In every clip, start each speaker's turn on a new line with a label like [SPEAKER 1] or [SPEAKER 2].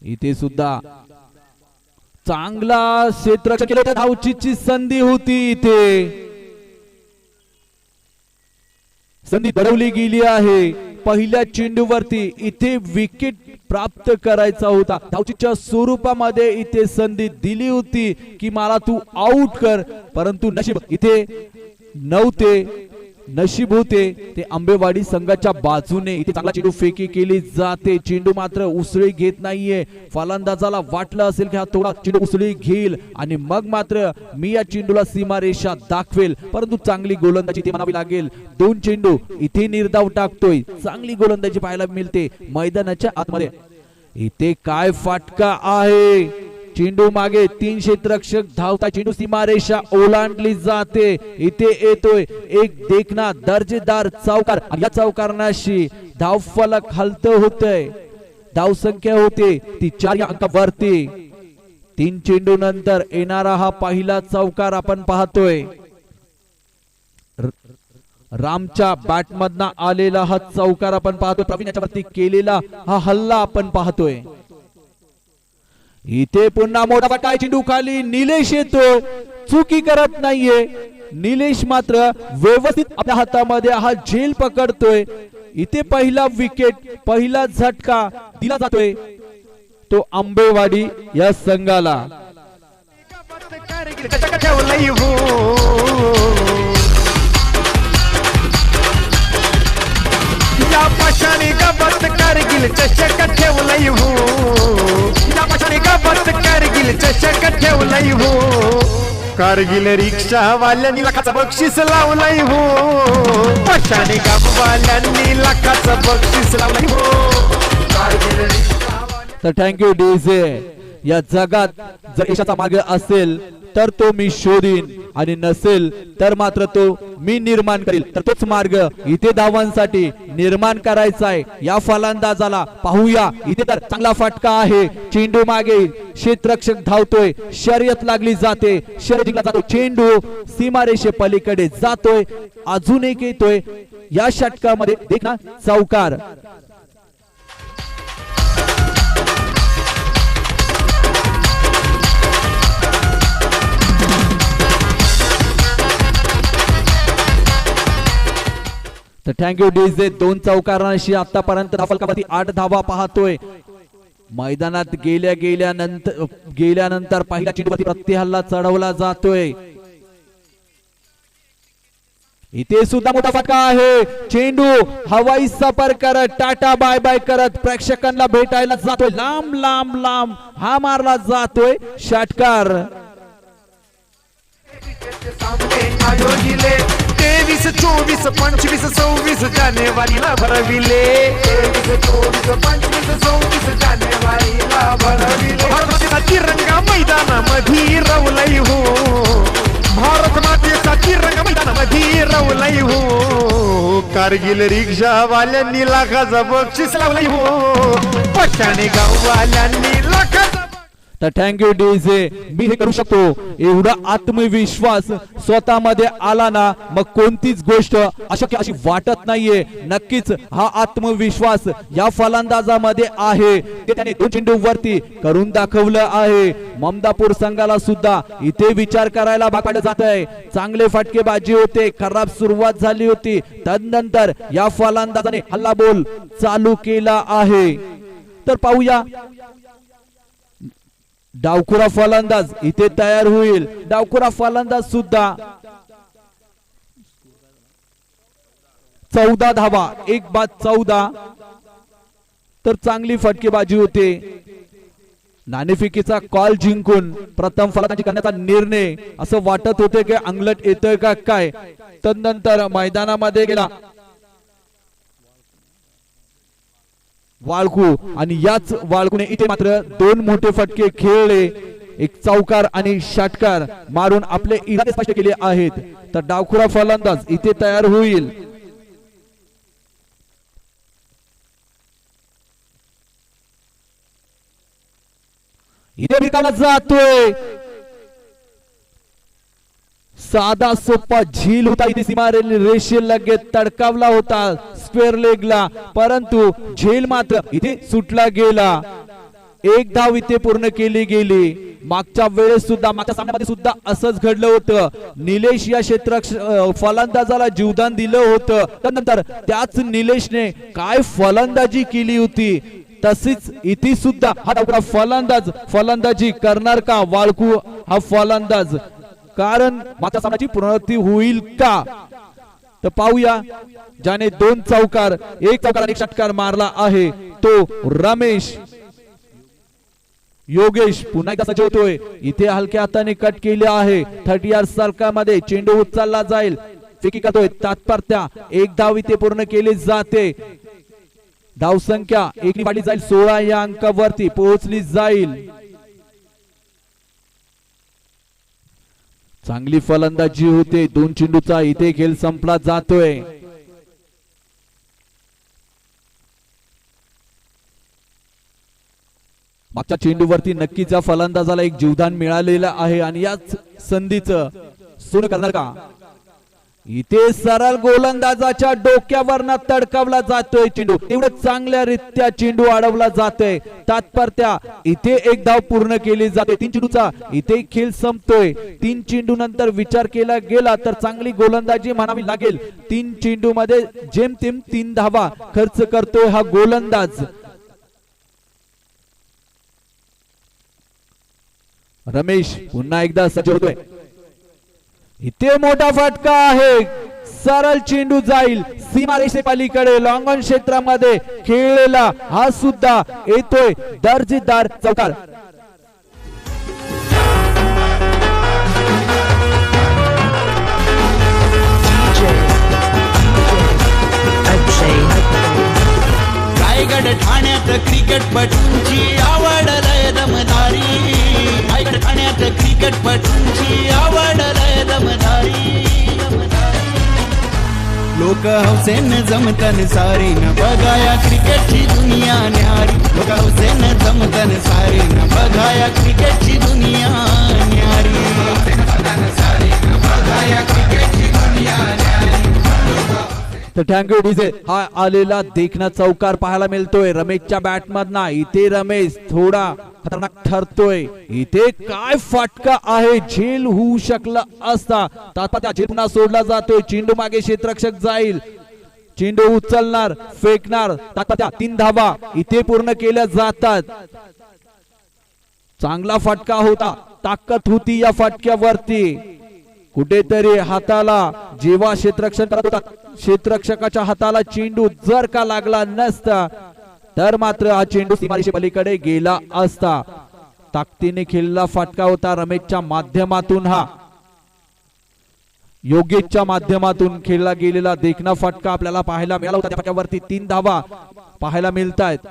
[SPEAKER 1] इथे सुद्धा चांगला क्षेत्ररक्षण केलं, धावचीची संधी होती, इथे संधी दडवली गेली आहे पहिल्या चेंडूवरती। इथे विकेट प्राप्त करायचा होता, धावचीच्या स्वरूपामध्ये इथे संधी दिली होती की मला तू आउट कर, परंतु नशीब इथे नव्हते, नशीब होते ते आंबेवाडी संघाच्या बाजूने। इथे चांगला चेंडू फेकी केली जाते, चेंडू मात्र उसळी घेत नाहीये। फलंदाजाला वाटलं असेल की हा थोडा चेंडू उसळी घेईल आणि मग मात्र मी या चेंडूला सीमारेषा दाखवेल, परंतु चांगली गोलंदाजी इथे म्हणावी लागेल। दोन चेंडू इथे निर्धाव टाकतोय, चांगली गोलंदाजी पाहायला मिळते मैदानाच्या आतमध्ये। इथे काय फाटका आहे, चेंडू मागे, तीन क्षेत्ररक्षक धावता, चेंडू सीमारेषा ओलांडली जाते। इथे येतोय एक देखना दर्जेदार चौकार, या चौकारणाशी धावफलक हलत होतंय, धाव संख्या होते ती 4 या अंकावरती। 3 चेंडू नंतर येणारा हा पहिला चौकार आपण पाहतोय, रामच्या बॅट मधनं आलेला हा चौकार आपण पाहतोय, प्रवीण याच्यावरती केलेला हा हल्ला आपण पाहतोय। इथे पुन्हा मोठा फटका, चेंडू खाली, निलेश येतोय, चुकी करत नाहीये निलेश, मात्र व्यवस्थित आपल्या हातामध्ये हा झेल पकडतोय। इथे पहिला विकेट, पहिला झटका दिला जातोय तो आंबेवाडी या संघाला।
[SPEAKER 2] या पाशाने गबत कारगिल चषक ठेवलंय हो, या पाशाने गबत कारगिल चषक ठेवलंय हो, कारगिल रिक्षा वाल्यांनी लाखाचं बक्षीस लावलंय हो, पाशाने गबवाल्यांनी लाखाचं बक्षीस लावलंय हो, कारगिल रिक्षा।
[SPEAKER 1] तर थँक्यू डीजे। या जगात जर यशाचा मार्ग असेल तर तो मी शोधीन आणि नसेल तर मात्र तो मी निर्माण करील, तर तोच मार्ग इथे धावांसाठी निर्माण करायचा आहे या फलंदाजाला। पाहूया, इथे तर चांगला फटका आहे, चेंडू मागे, क्षेत्ररक्षक धावतोय, शर्यत लागली जाते, शर्यत जिंकला जातो, चेंडू सीमारेषे पलीकडे जातोय, अजून एक येतोय, या षटकामध्ये देखना चौकार। तर थँक्यू डीजे। 2 चौकारांशी आतापर्यंत धावफलकावरती 8 धावा पाहतोय। मैदानात गेल्यानंतर पहिल्या चेंडूवरती प्रतिहल्ला चढवला जातोय। इथे सुद्धा मोठा फटका आहे, चेंडू हवाई सफर करत, टाटा बाय बाय करत प्रेक्षकांना भेटायला जातोय, लांब लांब लांब हा मारला जातोय षटकार।
[SPEAKER 2] 23, 24, 25, 26 जानेवारीला भरविले, 23, 24, 25, 26 जानेवारीला भरविले, भारत मातेचा तिरंगा मैदानामध्ये रवलय हो, भारत मातेचा तिरंगा मैदानामध्ये रवलय हो, कारगिल रिक्षा वाल्यांनी लाखाचं बक्षीस लावलंय हो, पशाने गाववाल्यांनी लाखाचं।
[SPEAKER 1] तर थँक्यू डीजे। मी हे करू शकतो एवढा आत्मविश्वास स्वतःमध्ये आला ना, मग कोणतीच गोष्ट अशक्य अशी वाटत नाहीये। नक्कीच हा आत्मविश्वास या फलंदाजामध्ये आहे, ते त्याने 2 चेंडू वरती करून दाखवलं आहे। ममदापूर संघाला सुद्धा इथे विचार करायला भाग पाडलं जात आहे, चांगले फटकेबाजी होते, खराब सुरुवात झाली होती, तदनंतर या फलंदाजाने हल्ला बोल चालू केला आहे। तर पाहूया, डावखुरा फलंदाज इथे तयार होईल, डावखुरा फलंदाज सुद्धा 14 धावा, 1 बाद 14, तर चांगली फटकेबाजी होते। नाणेफेकीचा कॉल जिंकून प्रथम फलंदाजी करण्याचा निर्णय असं वाटत होते की अंगलट येतोय का काय, तदनंतर मैदानामध्ये गेला वाळकू आणि याच वाळकूने इथे मात्र 2 मोठे फटके खेळले, एक चौकार आणि षटकार मारून आपले इरादे स्पष्ट केले आहेत। तर डावखुरा फलंदाज इथे तयार होईल। इथे भिकाला जातोय, साधा सोपा झील होता, इथे सीमा रेषे लगेच तडकावला होता स्क्वेअर लेगला, परंतु झेल मात्र इथे सुटला गेला। एक धाव इथे पूर्ण केली गेली. मागच्या वेळेस सुद्धा मागच्या सामन्यामध्ये सुद्धा असंच घडलं होतं. निलेश या फलंदाजाला जीवदान दिलं होतं. त्यानंतर त्याच निलेशने काय फलंदाजी केली होती. तशीच इथे सुद्धा हा डावखुरा फलंदाजी करणार का वाळकू हा फलंदाज, कारण मागच्या सामन्याची पुनरावृत्ती होईल का तर पाहूया. ज्याने 2 चौकार 1 चौकार आणि 1 षटकार मारला आहे तो रमेश. योगेश पुन्हा एकदा सज्ज होतोय. इथे हलक्या हाताने कट केले आहे. 30 यार्ड सर्कलमध्ये चेंडू उचलला जाईल. फेकी करतोय तात्पर्त्या. 1 धाव इथे पूर्ण केली जाते. धाव संख्या 1 वाढली जाईल. 16 या अंकावरती पोहोचली जाईल. चांगली फलंदाजी होते. 2 चेंडूचा इथे खेळ संपला जातोय. मागच्या चेंडूवरती नक्कीच या फलंदाजाला एक जीवदान मिळालेलं आहे आणि याच संधीचं सोनं करणार का. इथे सरळ गोलंदाजाच्या डोक्यावरनं तडकावला जातोय चेंडू. तेवढं चांगल्या रीत्या चेंडू अडवला जातोय. तात्पर्त्या इथे 1 धाव पूर्ण केली जाते. 3 चेंडूचा इथे खेळ संपतोय. 3 चेंडू नंतर विचार केला गेला तर चांगली गोलंदाजी म्हणावी लागेल. 3 चेंडू मध्ये जेमतेम 3 धावा खर्च करतोय हा गोलंदाज. रमेश पुन्हा एकदा सज्ज होतोय. इथे मोठा फटका आहे. सरळ चेंडू जाईल सीमारेषे पलीकडे. लॉंग ऑन क्षेत्रामध्ये खेळलेला हा सुद्धा येतोय दर्जेदार चौकार.
[SPEAKER 3] रायगड ठाण्यात क्रिकेटपटूंची आवड लय दमदारी. रायगड ठाण्यात क्रिकेटपटूंची आवड लय दमदारी. लोक हौसेन जमतन सारी न बघाया क्रिकेटची दुनिया न्यारी. लोक हौसेन जमतन सारी न बघाया क्रिकेटची दुनिया न्यारी.
[SPEAKER 1] तर थँक्यू डीजे. हा आलेला देखना चौकार पाहायला मिळतोय रमेशच्या बॅट मधना. इथे रमेश थोडा खतरनाक ठरतोय. इथे काय फटका आहे. झेल होऊ शकला असता. तात्पर्त्या झेल पुन्हा सोडला जातोय. चेंडू मागे क्षेत्ररक्षक जाईल. चेंडू उचलणार फेकणार. तात्पर्त्या 3 धावा इथे पूर्ण केल्या जातात. चांगला फटका होता. ताकद होती या फटक्यावरती. कुठेतरी हाताला जेव्हा क्षेत्ररक्षण करत होता क्षेत्ररक्षकाच्या हाताला चेंडू जर का लागला नसता तर मात्र हा चेंडू सीमारेषे पलीकडे गेला असता. ताकदीने खेळलेला फटका होता रमेशच्या माध्यमातून. हा योगेशच्या माध्यमातून खेळला गेलेला देखना फटका आपल्याला पाहायला मिळाला होता. त्या फटक्यावरती 3 धावा पाहायला मिळतायत.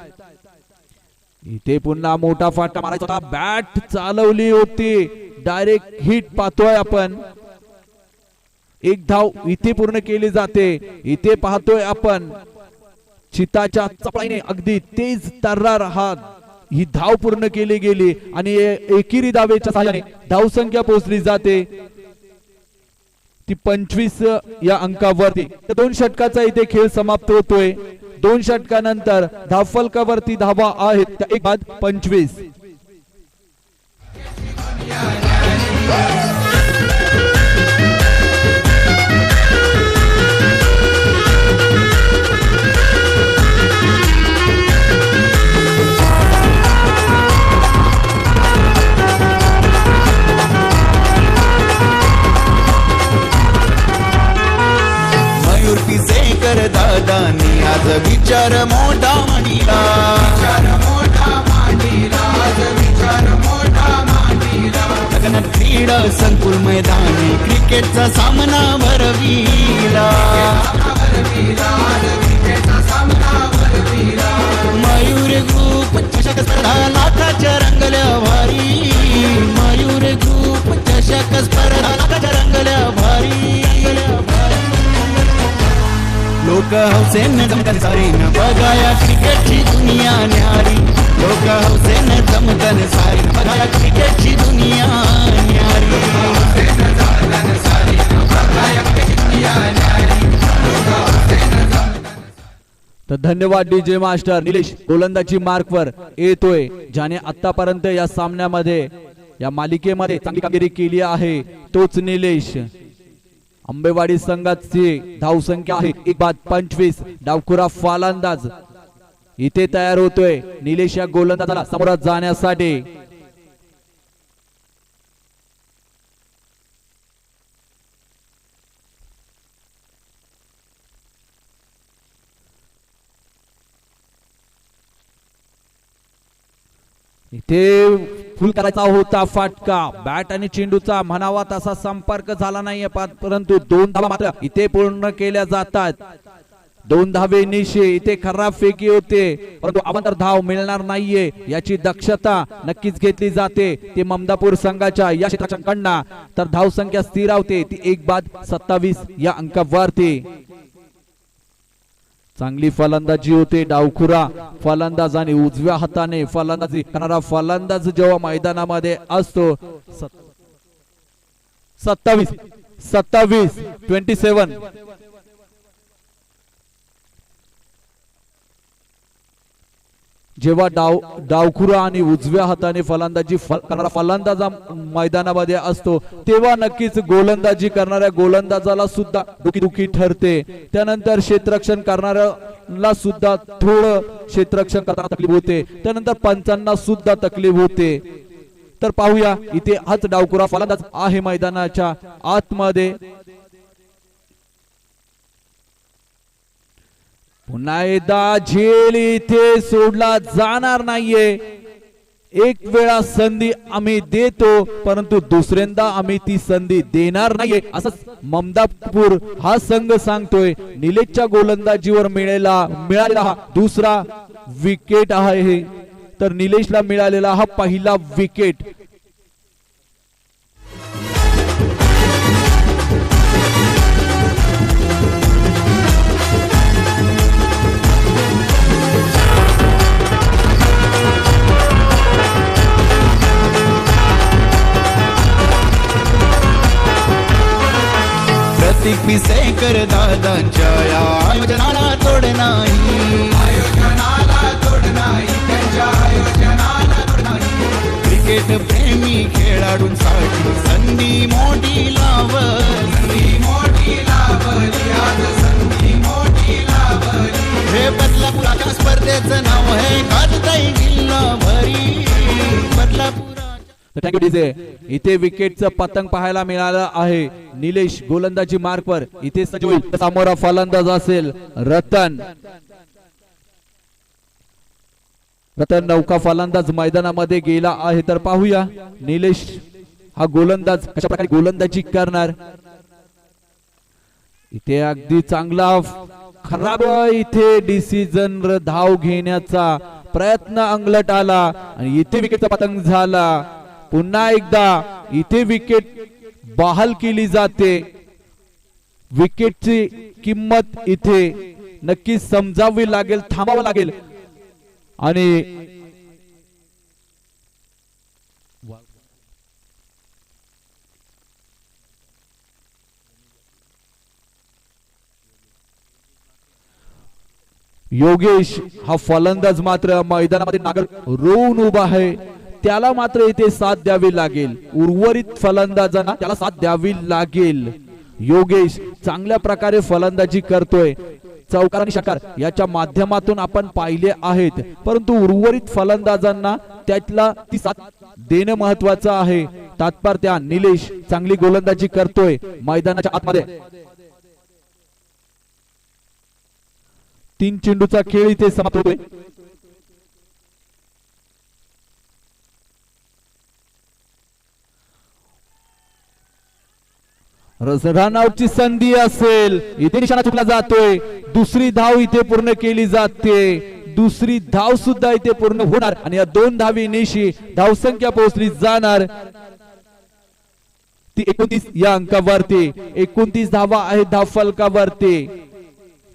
[SPEAKER 1] इथे पुन्हा मोठा फटका मारायचा होता. बॅट चालवली होती. डायरेक्ट हिट पाहतोय आपण. 1 धाव इथे पूर्ण केली जाते. इथे पाहतोय आपण चिताच्या चपळाईने अगदी तेज तर्रार ही धाव पूर्ण केली गेली आणि एकेरी धावेच्या सहाय्याने धाव संख्या पोहोचली जाते ती 25 या अंकावरती. तर 2 षटकाचा इथे खेळ समाप्त होतोय. 2 षटकानंतर धावफलकावरती धावा आहेत त्या 1 बाद 25.
[SPEAKER 3] कर दादानी आज विचार मोठा मांडीला. लग्न क्रीडा संकुल मैदानी क्रिकेटचा सामना भरविला. मयूर ग्रुप चषक स्पर्धा लाखाच्या रंगल्या भारी. मयूर ग्रुप चषक स्पर्धा लाखाच्या रंगल्या भारी. लोक हौसेन जमतन सारी न बघाया क्रिकेटची दुनिया न्यारी. लोक हौसेन जमतन सारी न बघाया क्रिकेटची दुनिया न्यारी.
[SPEAKER 1] तर धन्यवाद डीजे मास्टर. निलेश गोलंदाजी मार्कवर येतोय, ज्याने आतापर्यंत या सामन्यामध्ये या मालिकेमध्ये चांगली कामगिरी केली आहे तोच निलेश. आंबेवाडी संघाची धावसंख्या आहे 1:25. डावखुरा फलंदाज इथे तयार होतोय निलेश या गोलंदाजाला समोर जाण्यासाठी. इथे फुल करायचा होता फाटका. बॅट आणि चेंडूचा म्हणावा तसा संपर्क झाला नाहीये, परंतु 2 धावा मात्र इथे पूर्ण केल्या जातात. 2 धावे निशे. इथे खराब फेकी होते, परंतु अवांतर धाव मिळणार नाहीये याची दक्षता नक्कीच घेतली जाते ते ममदापूर संघाच्या या क्षेत्ररक्षकांना. तर धाव संख्या स्थिर होते ती 1:27 या अंकावरती. चांगली फलंदाजी होते. डावखुरा फलंदाज आणि उजव्या हाताने फलंदाजी करणारा फलंदाज जेव्हा मैदानामध्ये असतो. 27 जेव्हा डावखुरा आणि उजव्या हाताने फलंदाजी करणारा फलंदाज मैदानामध्ये असतो तेव्हा नक्कीच गोलंदाजी करणाऱ्या गोलंदाजाला सुद्धा दुखी ठरते. त्यानंतर क्षेत्ररक्षण करणाऱ्याला सुद्धा थोडं क्षेत्ररक्षण करताना तकलीफ होते. त्यानंतर पंचांना सुद्धा तकलीफ होते. तर पाहूया इथे हाच डावखुरा फलंदाज आहे मैदानाच्या आतमध्ये. पुन्हा एकदा झेल इथे सोडला जाणार नाहीये. एक वेळा संधी आम्ही देतो, परंतु दुसऱ्यांदा आम्ही ती संधी देणार नाहीये असं ममदापूर हा संघ सांगतोय. निलेशच्या गोलंदाजीवर मिळालेला हा दुसरा विकेट आहे. तर निलेशला मिळालेला हा पहिला विकेट.
[SPEAKER 3] प्रतीक पिसेकर दादांच्या या आयोजनाला तोड नाही. त्यांच्या आयोजनाला तोड नाही. क्रिकेट प्रेमी खेळाडूंसाठी संधी मोठी लावली. आज संधी मोठी लावली. हे बदलापुराच्या स्पर्धेचं नाव आहे काजताई जिल्हा भरी. बदलापुर.
[SPEAKER 1] Thank you DJ. इथे विकेटचं पतंग पाहायला मिळालं आहे. निलेश गोलंदाजी मार्कवर इथे सजवून समोर फलंदाज असेल रतन. नौका फलंदाज मैदानामध्ये गेला आहे. तर पाहूया निलेश हा गोलंदाज कशा प्रकारे गोलंदाजी करणार. इथे अगदी चांगला खराब इथे डिसिजन धाव घेण्याचा प्रयत्न अंगलट आला आणि इथे विकेटचा पतंग झाला. पुन्हा एकदा इथे विकेट बहाल केली जाते. विकेटची किंमत इथे नक्कीच समजावी लागेल, थांबावं लागेल. आणि योगेश हा फलंदाज मात्र मैदानामध्ये नागर रोवून उभा आहे. त्याला मात्र इथे साथ द्यावी लागेल. उर्वरित फलंदाजांना त्याला साथ द्यावी लागेल. योगेश चांगल्या प्रकारे फलंदाजी करतोय. चौकार आणि षटकार याच्या माध्यमातून आपण पाहिले आहेत, परंतु उर्वरित फलंदाजांना त्यातला ती साथ देणं महत्वाचं आहे. तात्पर्य निलेश चांगली गोलंदाजी करतोय मैदानाच्या आतमध्ये. 3 चेंडूचा खेळ इथे समाप्त होतोय. रनआउटची संधी असेल. इथे निशाणा चुकला जातोय. दुसरी धाव इथे पूर्ण केली जाते. दुसरी धाव सुद्धा इथे पूर्ण होणार आणि या 2 धावीनिशी धावसंख्या पोहोचली जाणार ती 29 या अंकावरती. 29 धावा आहेत धाव फलकावरती.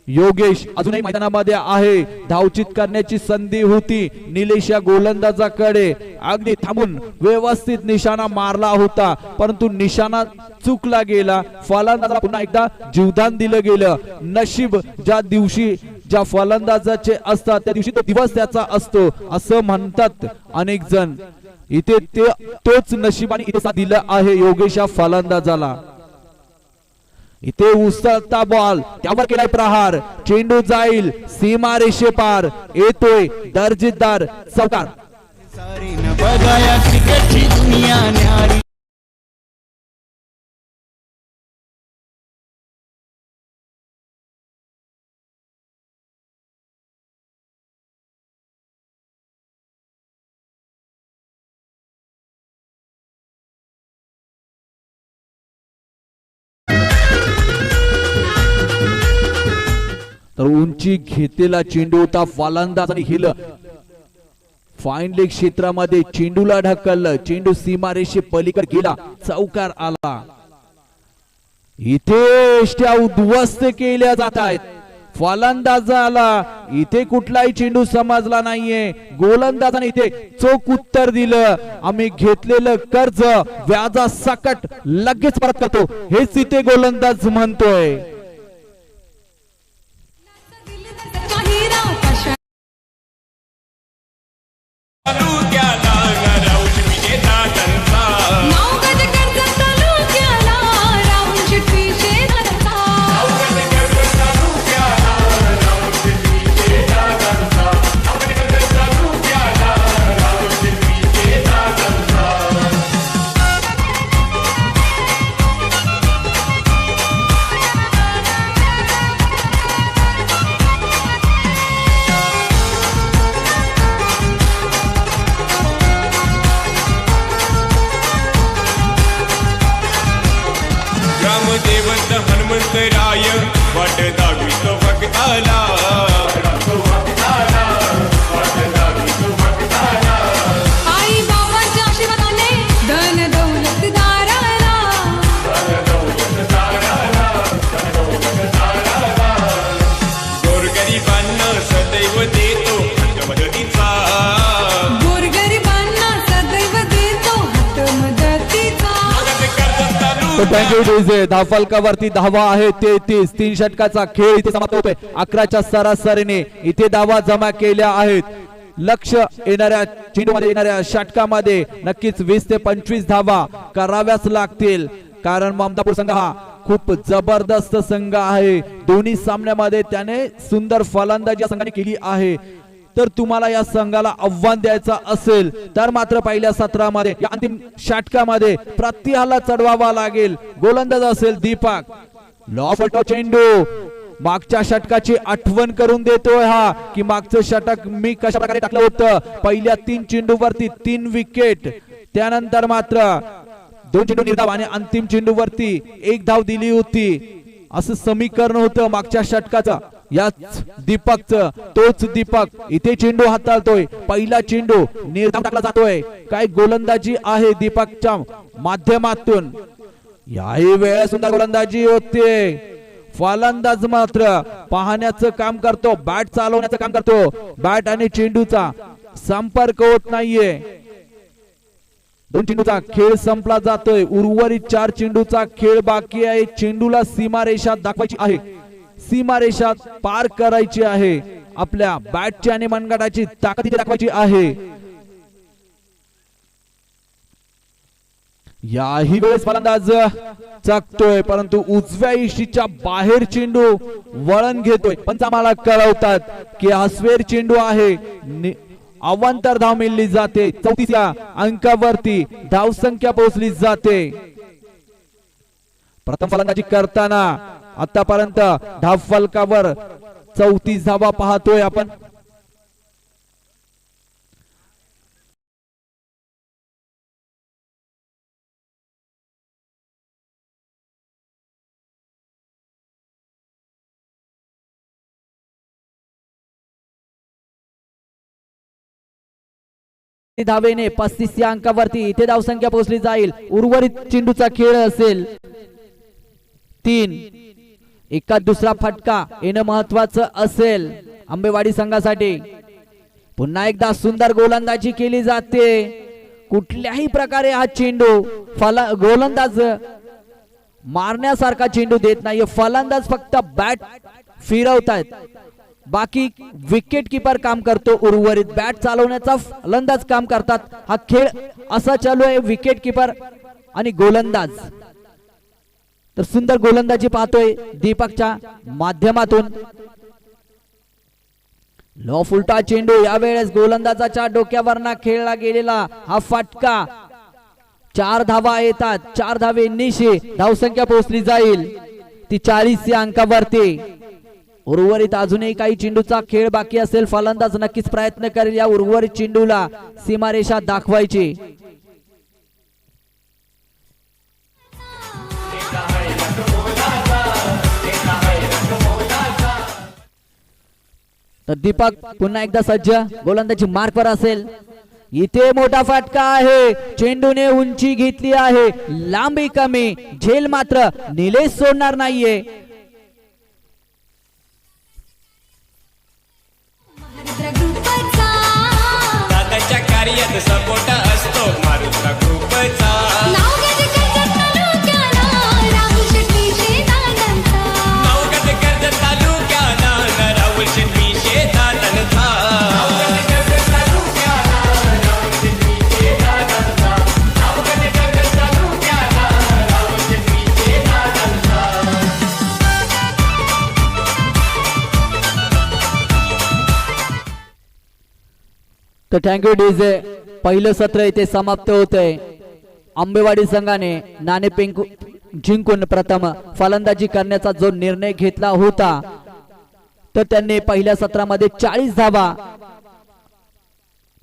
[SPEAKER 1] योगेश अजूनही मैदानामध्ये आहे. धावचित करण्याची संधी होती निलेश या गोलंदाजाकडे. अगदी थांबून व्यवस्थित निशाणा मारला होता, परंतु निशाणा चुकला गेला. फलंदाजाला पुन्हा एकदा जीवदान दिलं गेलं. नशीब ज्या दिवशी ज्या फलंदाजाचे असतात त्या दिवशी तो दिवस त्याचा असतो असं म्हणतात अनेक जण. इथे तोच नशिबाने इथे साथ दिलं आहे योगेश या फलंदाजाला. इथे उसळता बॉल त्यावर केलाय प्रहार, चेंडू जाईल सीमारेषे पार, येतोय दर्जेदार चौकार.
[SPEAKER 3] सारी न बघाया क्रिकेटची दुनिया न्यारी.
[SPEAKER 1] तर उंची घेतलेला चेंडू होता फलंदाजाने हिल फाईन लेग क्षेत्रामध्ये चेंडूला ढकललं, चेंडू सीमारेषे पलीकडे गेला, चौकार आला. इथे यष्ट्या उद्ध्वस्त केल्या जात आहेत. फलंदाजाला इथे कुठलाही चेंडू समजला नाहीये. गोलंदाजाने इथे चोख उत्तर दिलं, आम्ही घेतलेलं कर्ज व्याजा सकट लगेच परत करतो, हेच इथे गोलंदाज म्हणतोय.
[SPEAKER 4] देवंत हनुमंतराय वाट दावितो भक्ताला.
[SPEAKER 5] आई बाबांच्या आशीर्वादाने धन दौलतदाराला.
[SPEAKER 4] गोरगरिबांना सदैव देतो हात मदतीचा.
[SPEAKER 5] गोरगरिबांना सदैव देतो हात मदतीचा.
[SPEAKER 1] Thank you DJ. धावफलकावरती धावा आहे 33. 3 षटकाचा खेळ इथे समाप्त होतोय. 11च्या सरासरीने इथे धावा जमा केल्या आहेत. लक्ष येणाऱ्या चेंडूमध्ये येणाऱ्या षटकामध्ये नक्कीच 20 ते 25 धावा कराव्याच लागतील, कारण ममतापूर संघ हा खूप जबरदस्त संघ आहे. दोन्ही सामन्यामध्ये त्याने सुंदर फलंदाजी या संघाने केली आहे. तर तुम्हाला या संघाला आव्हान द्यायचं असेल तर मात्र पहिल्या सत्रामध्ये या अंतिम षटकामध्ये प्रतिहाला चढवावा लागेल. गोलंदाज असेल दीपक. लॉफटो चेंडू मागच्या षटकाची आठवण करून देतोय हा, की मागचं षटक मी कशा प्रकारे टाकलं होतं. पहिल्या 3 चेंडूवरती 3 विकेट, त्यानंतर मात्र 2 चेंडू निर्धाव आणि अंतिम चेंडूवरती 1 धाव दिली होती. असं समीकरण होतं मागच्या षटकाचं. याच दीपकचं, तोच दीपक इथे चेंडू हाताळतोय. पहिला चेंडू निर्धाव टाकला जातोय. काय गोलंदाजी आहे दीपकच्या माध्यमातून. याही वेळेस सुंदर गोलंदाजी होते. फलंदाज मात्र पाहण्याचं काम करतो, बॅट चालवण्याचं काम करतो. बॅट आणि चेंडूचा संपर्क होत नाहीये. 2 चेंडूचा खेळ संपला जातोय. उर्वरित 4 चेंडूचा खेळ बाकी आहे. चेंडूला सीमारेषा दाखवायची आहे, सीमारेषा पार करायची आहे. आपल्या बॅटची आणि मनगटाची ताकद इथे दाखवायची आहे. याही वेळेस फलंदाज चकतोय, परंतु उजव्या इशीच्या बाहेर चेंडू वळण घेतोय. पण आम्हाला कळवतात की हा स्वेर चेंडू आहे. अवांतर धाव मिळली जाते. 34 अंकावरती धाव संख्या पोहोचली जाते. प्रथम फलंदाजी करताना आतापर्यंत धाव फलकावर 34 धावा पाहतोय आपण.
[SPEAKER 6] धावेने 35 या अंकावरती इथे धावसंख्या पोहोचली जाईल. उर्वरित चेंडूचा खेळ असेल 3. एका दुसरा फटका येणं महत्वाचं असेल आंबेवाडी संघासाठी. पुन्हा एकदा सुंदर गोलंदाजी केली जाते. कुठल्याही प्रकारे हा चेंडू गोलंदाज मारण्यासारखा चेंडू देत नाहीये. फलंदाज फक्त बॅट फिरवतायत. बाकी विकेट किपर काम करतो, उर्वरित बॅट चालवण्याचा फलंदाज काम करतात. हा खेळ असा चालू आहे. विकेट किपर आणि गोलंदाज. तर सुंदर गोलंदाजी पाहतोय दीपकच्या माध्यमातून. लो फुलटा चेंडू यावेळेस गोलंदाजाच्या डोक्यावरना खेळला गेलेला हा फटका. 4 धावा येतात. 4 धावे निशी धावसंख्या पोहोचली जाईल ती 40 या अंकावरती. उर्वरित अजूनही काही चेंडूचा खेळ बाकी असेल. फलंदाज नक्कीच प्रयत्न करेल या उर्वरित चेंडूला सीमारेषा दाखवायची. तर दीपक पुन्हा एकदा सज्ज, गोलंदाजी मार्कवर असेल. इथे मोठा फटका आहे. चेंडूने उंची घेतली आहे, लांबी कमी. झेल मात्र निलेश सोडणार नाहीये.
[SPEAKER 4] दादाच्या कार्यात सपोर्ट असतो मारुतीचा ग्रुपचा. नवगत कर्जत तालुक्याला राहुल शेट्टी शेतातनचा.
[SPEAKER 6] तर थँक्यू डीजे. पहिलं सत्र इथे समाप्त होतंय. आंबेवाडी संघाने नाणेफेक जिंकून प्रथम फलंदाजी करण्याचा जो निर्णय घेतला होता तर त्यांनी पहिल्या सत्रामध्ये 40 धावा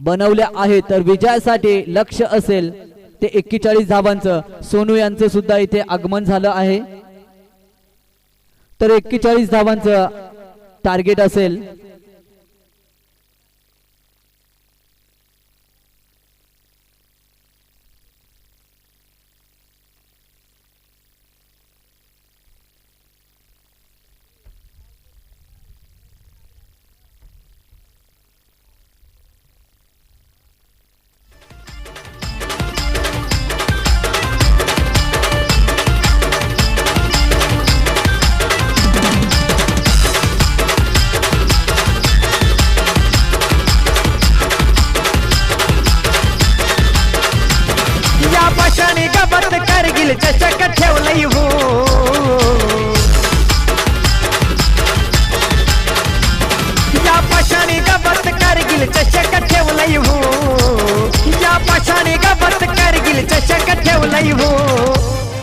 [SPEAKER 6] बनवल्या आहेत. तर विजयासाठी लक्ष असेल ते 41 धावांचं. सोनू यांचं सुद्धा इथे आगमन झालं आहे. तर 41 धावांचं टार्गेट असेल.
[SPEAKER 2] कारगिल चषक ठेवलंय हो. या पाशाने गबत कारगिल चषक ठेवलंय हो. या पाशाने गबत कारगिल चषक ठेवलंय हो.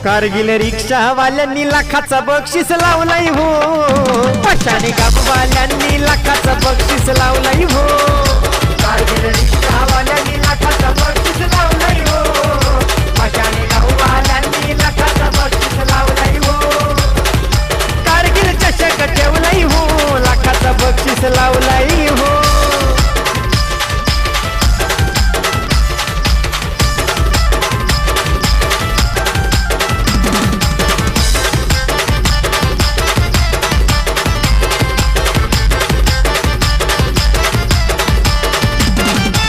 [SPEAKER 2] कारगिल रिक्षावाल्यांनी लाखाचं बक्षीस लावलंय हो. पाशाने गाववाल्यांनी लाखाचं बक्षीस लावलंय हो. कारगिल रिक्षावाल्यांनी लाखाचं बक्षीस लावलंय हो. पाशाने गाववाल्यांनी लाखाचं बक्षीस लावलंय हो. कारगिल चषक ठेवलंय हो. लाखाचं बक्षीस लावलंय हो.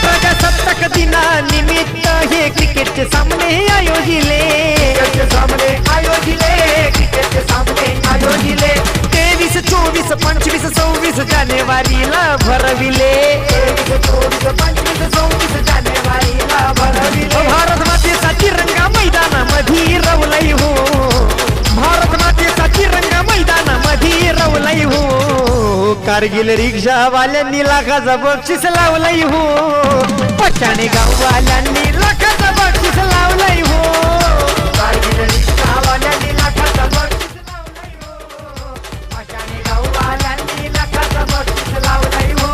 [SPEAKER 2] प्रजासत्ताक दिनानिमित्त हे क्रिकेटचे सामने आयोजिले. क्रिकेटचे सामने आयोजिले. 23, 24, 25, 26 जानेवारीला भरविले. 23, 24, 25, 26 जानेवारीला भरविले. भारत मातेचा तिरंगा मैदानामध्ये रवलाय हो. भारत मातेचा तिरंगा मैदानामध्ये रवलाय हो. कारगिल रिक्षावाल्यांनी लाखाचं बक्षीस लावलंय हो. पठाणे गाववाल्यांनी लाखाचं बक्षीस लावलंय हो. कारगिल रिक्षावाल्यांनी लाखाचं बक्षीस लावलंय हो. पठाणे गाववाल्यांनी लाखाचं बक्षीस लावलंय हो.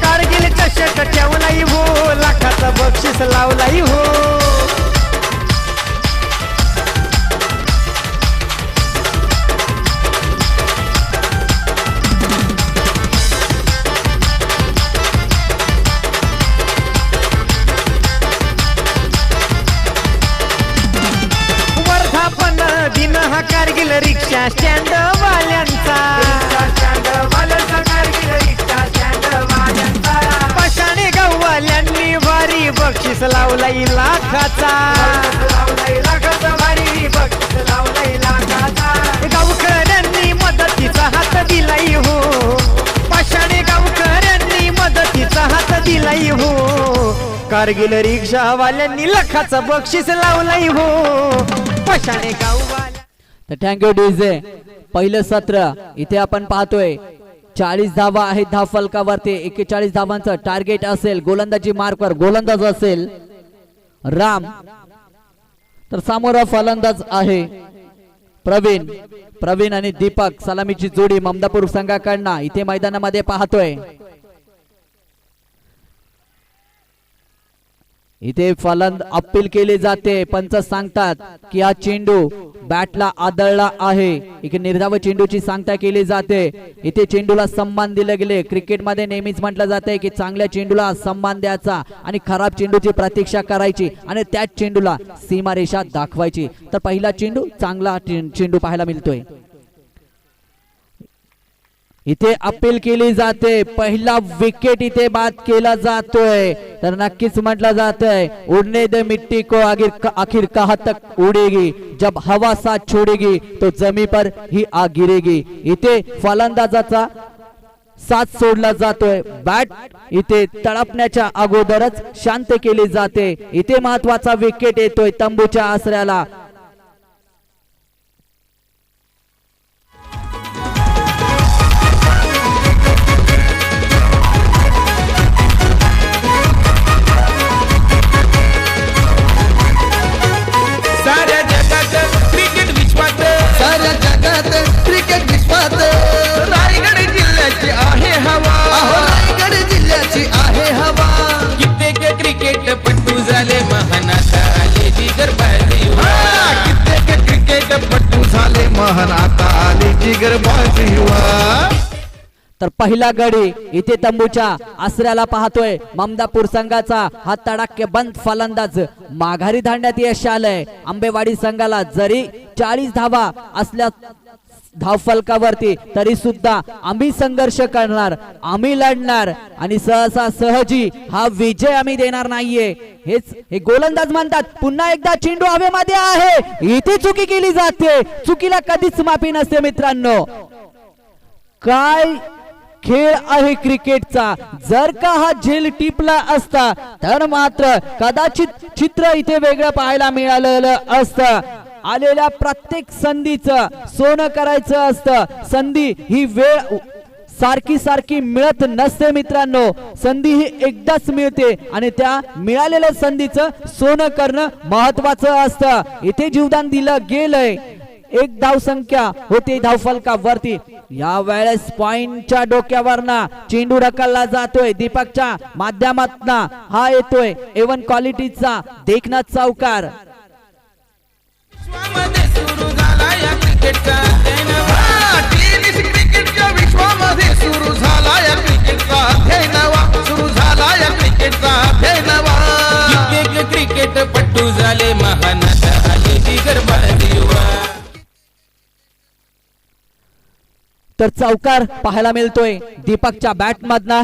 [SPEAKER 2] कारगिल चषक ठेवलंय हो. लाखाचं बक्षीस लावलंय हो. दिन हा कारगिल रिक्षा स्टँड वाल्यांचा. कारगिल रिक्षा स्टँड वाल्यांचा. पाशाणे गाववाल्यांनी भारी बक्षीस लावलंय लाखाचा. लाखाचा भारी बक्षीस लावलंय लाखाचा. गावकऱ्यांनी मदतीचा हात दिलाय हो. पाषाणे गावकऱ्यांनी मदतीचा हात दिलाई हो कारगिल रिक्षावाल्यांनी लाखाचं बक्षीस लावलंय हो पाषाणे गाववाल्या
[SPEAKER 6] तर थँक्यू डीजे. पहिलं सत्र इथे आपण पाहतोय 40 धावा आहेत धाव फलकावरती. 41 धावांचं टार्गेट असेल. गोलंदाजी मार्कवर गोलंदाज असेल राम. तर समोर फलंदाज आहे प्रवीण आणि दीपक. सलामीची जोडी ममदापूर संघाकडनं इथे मैदानामध्ये पाहतोय. इथे अपील केली जाते. पंच सांगतात की हा चेंडू बॅटला आदळला आहे. इथे निर्धाव चेंडूची सांगता केली जाते. इथे चेंडूला सन्मान दिले गेले. क्रिकेटमध्ये नेहमीच म्हटलं जाते की चांगल्या चेंडूला सन्मान द्यायचा आणि खराब चेंडूची प्रतीक्षा करायची आणि त्याच चेंडूला सीमारेषा दाखवायची. तर पहिला चेंडू चांगला चेंडू पाहायला मिळतोय. इथे अपील केली जाते. पहिला विकेट इथे बाद केला जातोय. तर नक्कीच म्हटलं जातंय उड़ने दे मिट्टी को आखिर कहाँ तक उड़ेगी जब हवा साथ छोड़ेगी तो जमी पर ही आ गिरेगी. इथे फलंदाजाचा साथ सोडला जातोय. बॅट इथे तळपण्याच्या अगोदरच शांत केली जाते. इथे महत्वाचा विकेट येतोय तंबूच्या आसऱ्याला.
[SPEAKER 4] साऱ्या जगात क्रिकेट विश्वात
[SPEAKER 3] साऱ्या जगात क्रिकेट विश्वात
[SPEAKER 4] रायगड जिल्ह्याची आहे हवा.
[SPEAKER 3] रायगड जिल्ह्याची आहे हवा.
[SPEAKER 4] कित्येक क्रिकेटपटू झाले महान आता आले जिगरबाजी वा.
[SPEAKER 3] कित्येक क्रिकेटपटू झाले महान आता आले जिगरबाजी युवा.
[SPEAKER 6] तर पहिला गडी इथे तंबूच्या आसऱ्याला पाहतोय. ममदापूर संघाचा हा तडाखेबंद फलंदाज माघारी धाडण्यात यश आलंय. आंबेवाडी संघाला जरी 40 धावा असल्या धाव फलकावरती तरी सुद्धा आम्ही संघर्ष करणार, आम्ही लढणार आणि सहजी हा विजय आम्ही देणार नाहीये. हेच हे गोलंदाज म्हणतात. पुन्हा एकदा चेंडू हवेमध्ये आहे. इथे चुकी केली जाते. चुकीला कधीच माफी नसते मित्रांनो. काय खेळ आहे क्रिकेटचा. जर का हा झेल टिपला असता तर मात्र कदाचित चित्र इथे वेगळं पाहायला मिळालेलं असतं. आलेल्या प्रत्येक संधीचं सोनं करायचं असतं. संधी ही वेळ सारखी मिळत नसते मित्रांनो. संधी ही एकदाच मिळते आणि त्या मिळालेल्या संधीचं सोनं करणं महत्वाचं असतं. इथे जीवदान दिलं गेलंय. एक धाव संख्या होते धाव फलकावरती. या वेळेस पॉइंटच्या डोक्यावरना चेंडू ढकलला जातोय. दीपकच्या माध्यमातून हा येतोय एवन क्वालिटीचा देखना चौकार.
[SPEAKER 4] विश्वामध्ये सुरू झाला या क्रिकेटचा
[SPEAKER 3] टेनिस क्रिकेटच्या विश्वामध्ये सुरू झाला या क्रिकेटचा अध्याय नवा. सुरू झाला या क्रिकेटचा अध्याय नवा.
[SPEAKER 4] कित्येक क्रिकेटपटू झाले महान आता आले जिगरबाजी वा.
[SPEAKER 6] तर चौकार पाहायला मिळतोय दीपकच्या बॅट मधना.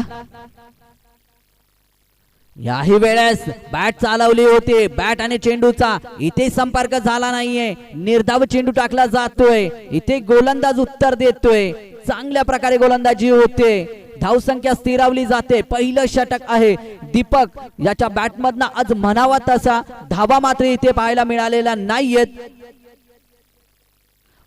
[SPEAKER 6] याही वेळेस बॅट चालवली होती. बॅट आणि चेंडूचा इथे संपर्क झाला नाहीये. निर्धाव चेंडू टाकला जातोय. इथे गोलंदाज उत्तर देतोय. चांगल्या प्रकारे गोलंदाजी होते. धावसंख्या स्थिरावली जाते. पहिलं षटक आहे. दीपक याच्या बॅट मधना आज म्हणावा तसा धावा मात्र इथे पाहायला मिळालेला नाहीयेत.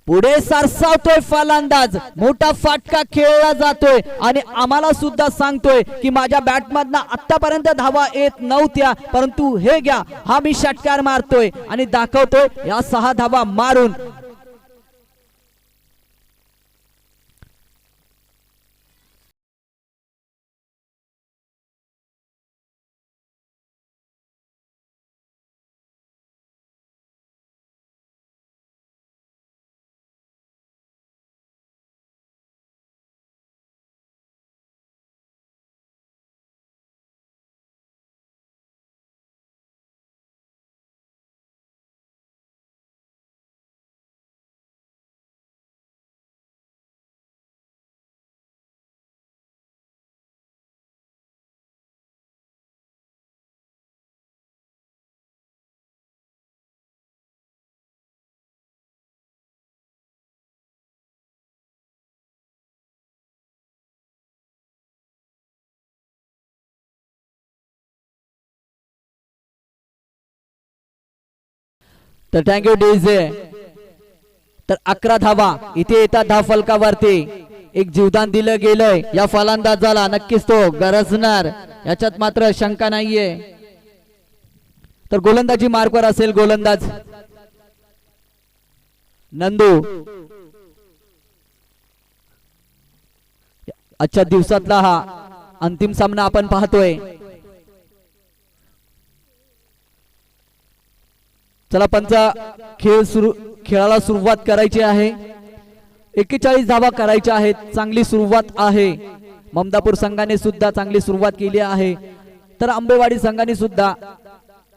[SPEAKER 6] पुढे सरसावतोय फलंदाज. मोठा फटका खेळला जातोय आणि आम्हाला सुद्धा सांगतोय की माझ्या बॅटमधनं आतापर्यंत धावा येत नव्हत्या, परंतु हे घ्या हा मी षटकार मारतोय आणि दाखवतोय या 6 धावा मारून तर थँक्यू डीजे. तर 11 धावा इथे येतात धाव फलकावरती. एक जीवदान दिलं गेलंय या फलंदाजाला, नक्कीच तो गरजणार याच्यात मात्र शंका नाहीये. तर गोलंदाजी मार्कवर असेल गोलंदाज नंदू. आजच्या दिवसातला हा अंतिम सामना आपण पाहतोय. चला पंचा खेळाला सुरुवात करायची आहे. 41 धावा करायच्या आहेत. चांगली सुरुवात आहे. ममदापूर संघाने सुद्धा चांगली सुरुवात केली आहे. तर आंबेवाडी संघाने सुद्धा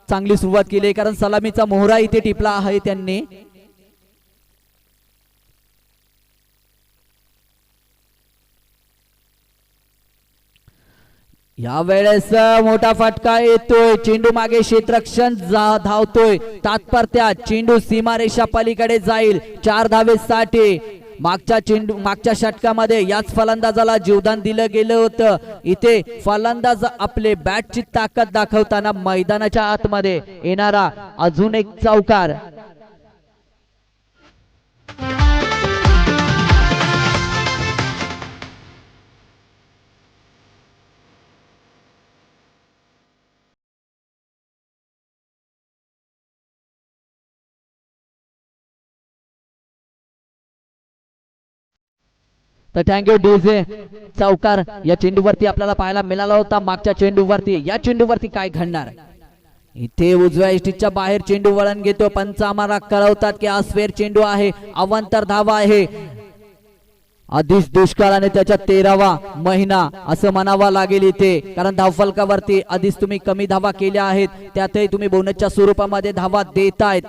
[SPEAKER 6] चांगली सुरुवात केली, कारण सलामीचा मोहरा इथे टिपला आहे त्यांनी. या वेळेस मोठा फटका येतोय. चेंडू मागे क्षेत्ररक्षण धावतोय. तात्पर्त्या चेंडू सीमारेषा पलीकडे जाईल. 4 धावेसाठी मागच्या षटकामध्ये याच फलंदाजाला जीवदान दिलं गेलं होतं. इथे फलंदाज आपले बॅटची ताकद दाखवताना मैदानाच्या आतमध्ये येणारा अजून एक चौकार. तर थँक्यू डीजे. चौकार या चेंडूवरती आपल्याला पाहायला मिळाला होता मागच्या चेंडूवरती. या चेंडूवरती काय घडणार? इथे उजव्या इष्टीच्या बाहेर चेंडू वळण घेतो. पंच आम्हाला कळवतात की हा स्क्वेअर चेंडू आहे. अवांतर धावा आहे. आधीच दुष्काळ आणि त्याच्या 13वा महिना असं म्हणावा लागेल इथे, कारण धावफलकावरती आधीच तुम्ही कमी धावा केल्या आहेत. त्यातही तुम्ही बोनसच्या स्वरूपामध्ये धावा देतायत.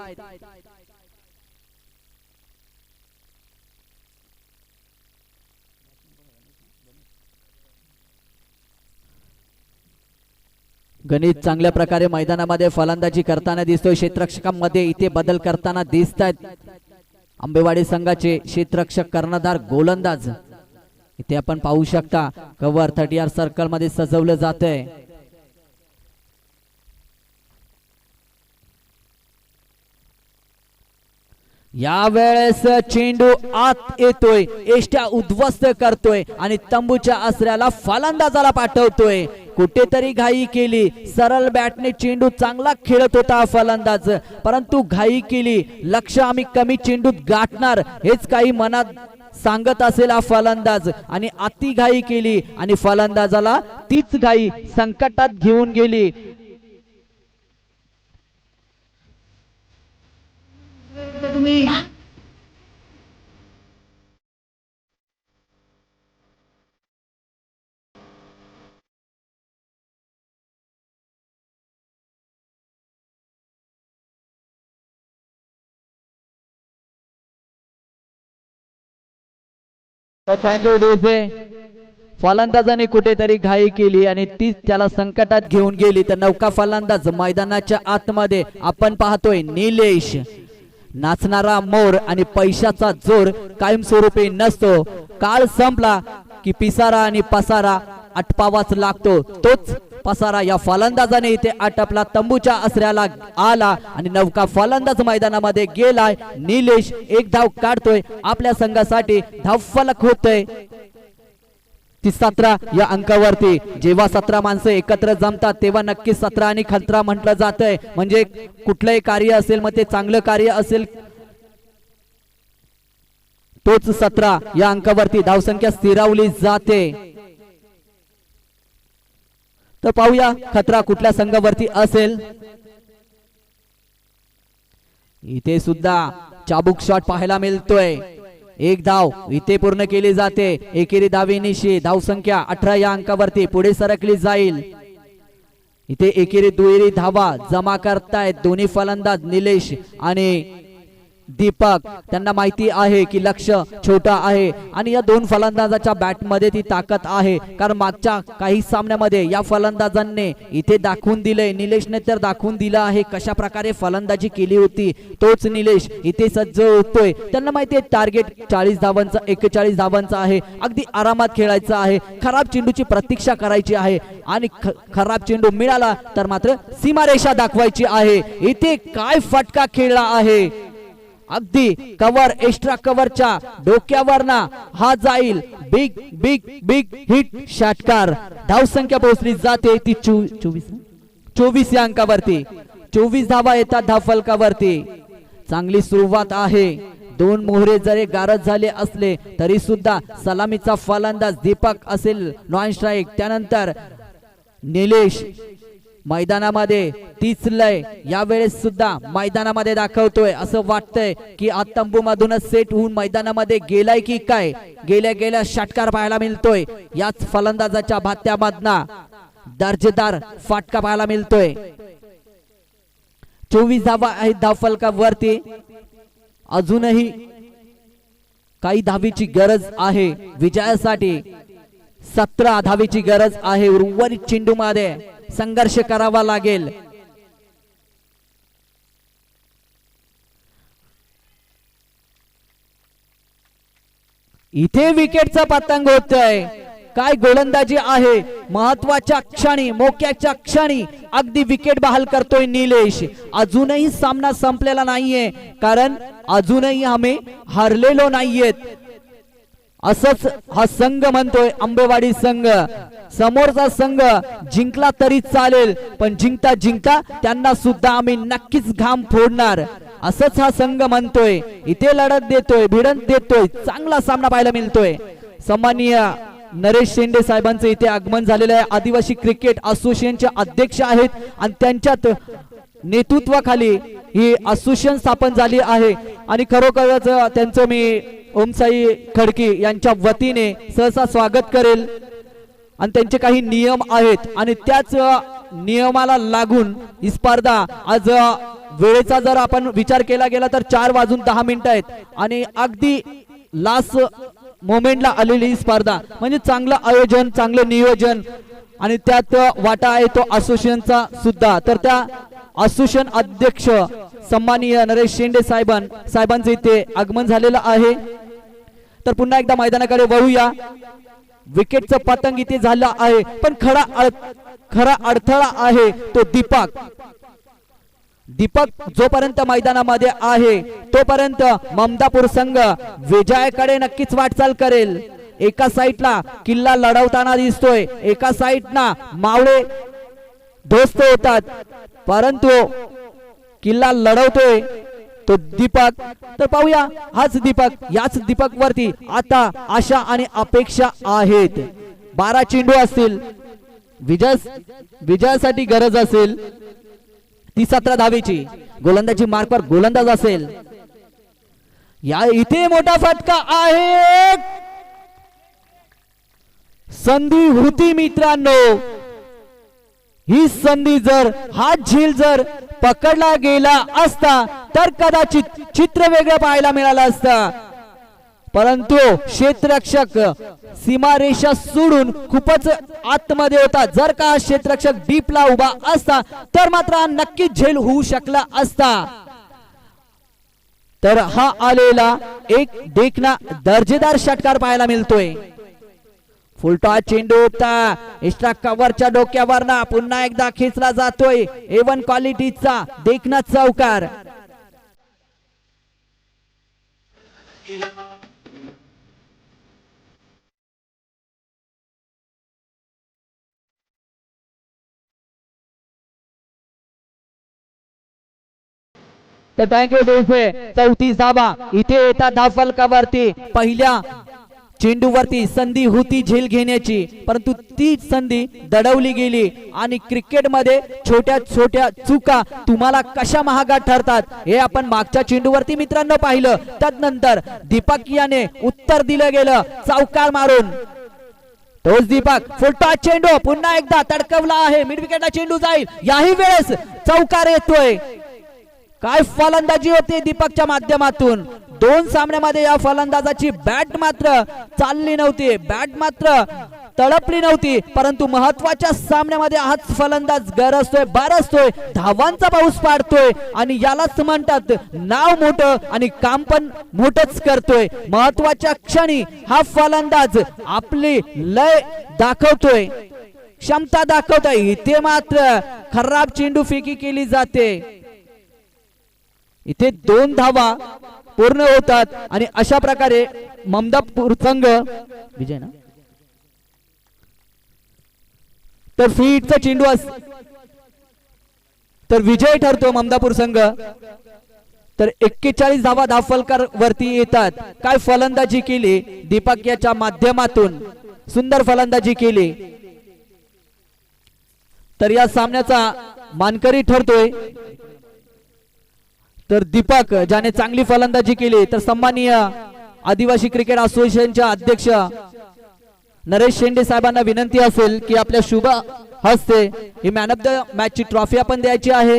[SPEAKER 6] गणित चांगल्या प्रकारे मैदानामध्ये फलंदाजी करताना दिसतोय. क्षेत्ररक्षकांमध्ये इथे बदल करताना दिसत आहेत आंबेवाडी संघाचे क्षेत्ररक्षक कर्णधार गोलंदाज. इथे आपण पाहू शकता कव्हर 30 सर्कल मध्ये सजवलं जातंय. या वेळेस चेंडू आत येतोय. एष्ट्या उद्ध्वस्त करतोय आणि तंबूच्या आसऱ्याला फलंदाजाला पाठवतोय. कुठेतरी घाई केली. सरळ बॅटने चेंडू चांगला खेळत होता फलंदाज, परंतु घाई केली. लक्ष आम्ही कमी चेंडूत गाठणार हेच काही मनात सांगत असेल हा फलंदाज, आणि अति घाई केली आणि फलंदाजाला तीच घाई संकटात घेऊन गेली. फलंदाजाने कुठेतरी घाई केली आणि तीच त्याला संकटात घेऊन गेली. तर नौका फलंदाज मैदानाच्या आतमध्ये आपण पाहतोय निलेश. नाचणारा मोर आणि पैशाचा जोर कायमस्वरूपी नसतो. काळ संपला की पिसारा आणि पसारा आटपावाच लागतो. तोच पसारा या फलंदाजाने इथे आटपला. तंबूच्या आसऱ्याला आला आणि नौका फलंदाज मैदानामध्ये गेलाय. निलेश 1 धाव काढतोय. आपल्या संघासाठी धावफलक होतोय 17 या अंकावरती. जेव्हा 17 माणसं एकत्र जमतात तेव्हा नक्कीच 17 आणि खतरा म्हटलं जातंय. म्हणजे कुठलंही कार्य असेल मग ते चांगलं कार्य असेल तोच 17 या अंकावरती धावसंख्या स्थिरावली जाते. तर पाहूया खतरा कुठल्या संघावरती असेल. इथे सुद्धा चाबूक शॉट पाहायला मिळतोय. 1 धाव इथे पूर्ण केली जाते. एकेरी धावेनिशी धावसंख्या 18 या अंकावरती पुढे सरकली जाईल. इथे एकेरी दुहेरी धावा जमा करतायत दोन्ही फलंदाज निलेश आणि दीपक त्यांना माहिती आहे की लक्ष छोटा आहे आणि या दोन फलंदाजाच्या बॅट मध्ये ती ताकद आहे, कारण मागच्या काही सामन्यामध्ये या फलंदाजांनी इथे दाखवून दिले, निलेशने तर दाखवून दिलं आहे कशा प्रकारे फलंदाजी केली होती. तोच निलेश इथे सज्ज होतोय. त्यांना माहिती आहे टार्गेट 40 धावांचा 41 धावांचा आहे, अगदी आरामात खेळायचं आहे, खराब चेंडूची प्रतीक्षा करायची आहे आणि खराब चेंडू मिळाला तर मात्र सीमारेषा दाखवायची आहे. इथे काय फटका खेळला आहे, अगदी कव्हर एक्स्ट्रा कव्हरच्या डोक्यावरना हा जाईल. बिग बिग बिग हिट षटकार. धावसंख्या पोहोचली जाते ती 24 या अंकावरती. 24 धावा येतात धावफलकावरती. चांगली सुरुवात आहे. दोन मोहरे जरी गारद झाले असले तरी सुद्धा सलामीचा फलंदाज दीपक असेल नॉन स्ट्राईक. त्यानंतर निलेश मैदानामध्ये तीच लय यावेळेस सुद्धा मैदानामध्ये दाखवतोय. असं वाटतंय की तंबू मधूनच सेट होऊन मैदानामध्ये गेलाय की काय. गेल्या षटकार पाहायला मिळतोय. याच फलंदाजाच्या भात्यामधना दर्जेदार फटका पाहायला मिळतोय. 24 धावा आहेत धावफलकावरती. अजूनही काही धावीची गरज आहे विजयासाठी. 17 धावीची गरज आहे. उर्वरित चेंडू मध्ये संघर्ष करावा लागेल. इथे विकेटचा पतंग होतोय. काय गोलंदाजी आहे. महत्वाच्या क्षणी मोक्याच्या क्षणी अगदी विकेट बहाल करतोय निलेश. अजूनही सामना संपलेला नाहीये, कारण अजूनही आम्ही हरलेलो नाहीयेत असंच हा संघ म्हणतोय. आंबेवाडी संघ समोरचा संघ जिंकला तरी चालेल, पण जिंकता जिंकता त्यांना सुद्धा आम्ही नक्कीच घाम फोडणार असंच हा संघ म्हणतोय. इथे लढत देतोय, भिडंत देतोय. चांगला सामना पाहायला मिळतोय. सन्माननीय नरेश शेंडे साहेबांचं इथे आगमन झालेलं आहे. आदिवासी क्रिकेट असोसिएशनचे अध्यक्ष आहेत आणि त्यांच्यात नेतृत्वाखाली ही असोसिएशन स्थापन झाली आहे आणि खरोखरच त्यांचं मी ओमसाई खडकी यांच्या वतीने सहसा स्वागत करेल. आणि त्यांचे काही नियम आहेत आणि त्याच नियमाला लागून ही स्पर्धा आज वेळेचा जर आपण विचार केला गेला तर 4:10 आहेत आणि अगदी लास्ट मोमेंटला आलेली ही स्पर्धा. म्हणजे चांगलं आयोजन, चांगलं नियोजन आणि त्यात वाटा आहे तो असोसिएशनचा सुद्धा. तर त्या असोसिएशन अध्यक्ष सन्माननीय नरेश शेंडे साहेबांचे इथे आगमन झालेलं आहे. तर पुन्हा एकदा मैदानाकडे वळूया. विकेटचं पतंग इथे झालं आहे, पण खरा अडथळा आहे तो दीपक जोपर्यंत मैदानामध्ये आहे तोपर्यंत ममदापूर संघ विजयाकडे नक्कीच वाटचाल करेल. एका साईडला किल्ला लढवताना दिसतोय, एका साईडला मावळे दोस्त होतात, परंतु किल्ला लढवतोय तो दीपक. तर पाहूया हाच दीपक, याच दीपक वरती आता आशा आणि अपेक्षा आहेत. 12 चेंडू असतील, विजयासाठी गरज असेल ती 17 धावेची. गोलंदाजी मार्कवर गोलंदाज असेल. या इथे मोठा फटका आहे. संधी होती मित्रांनो. ही संधी जर हा झेल जर पकडला गेला असता तर कदाचित चित्र वेगळं पाहायला मिळालं असतं, परंतु क्षेत्ररक्षक सीमारेषा सोडून खूपच आतमध्ये होता. जर का क्षेत्ररक्षक डीपला उभा असता तर मात्र नक्कीच झेल होऊ शकला असता. तर हा आलेला एक देखना दर्जेदार षटकार पाहायला मिळतोय. फुलटॉस चेंडू होता एक्स्ट्रा कव्हरच्या डोक्यावरना पुन्हा एकदा खेचला जातोय. A1 क्वालिटीचा देखना चौकार. तर बँकेत 34 धावा इथे येतात धावफलकावरती. पहिल्या चेंडूवरती संधी होती झेल घेण्याची, परंतु ती संधी दडवली गेली आणि क्रिकेटमध्ये छोट्या छोट्या चुका तुम्हाला कशा महागात ठरतात हे आपण मागच्या चेंडूवरती मित्रांनो पाहिलं. त्यानंतर दीपक याने उत्तर दिलं गेलं चौकार मारून. तोच दीपक फुलटॉस चेंडू पुन्हा एकदा तडकवला आहे. मिड विकेटला चेंडू जाईल. याही वेळेस चौकार येतोय. काय फलंदाजी होती दीपकच्या माध्यमातून. 2 सामन्यामध्ये या फलंदाजाची बॅट मात्र चालली नव्हती, बॅट मात्र तडपली नव्हती, परंतु महत्वाच्या सामन्यामध्ये हाच फलंदाज गरजतोय, बरसतोय, धावांचा पाऊस पाडतोय आणि यालाच म्हणतात नाव मोठं आणि काम पण मोठंच करतोय. महत्वाच्या क्षणी हा फलंदाज आपली लय दाखवतोय, क्षमता दाखवतोय. इथे मात्र खराब चेंडू फेकी केली जाते. इथे 2 धावा पूर्ण होतात आणि अशा प्रकारे ममदापूर संघ विजय ना तर फीटचा चेंडू तर विजय ठरतो ममदापूर संघ. तर 41 धावा धावफलकार वरती येतात. काय फलंदाजी केली दीपक याच्या माध्यमातून, सुंदर फलंदाजी केली. तर या सामन्याचा मानकरी ठरतोय तर दीपक, ज्याने चांगली फलंदाजी केली. तर सन्माननीय आदिवासी क्रिकेट असोसिएशनच्या अध्यक्ष नरेश शेंडे साहेबांना विनंती असेल की आपल्या शुभ हस्ते he man of the match ची ट्रॉफी आपण द्यायची आहे.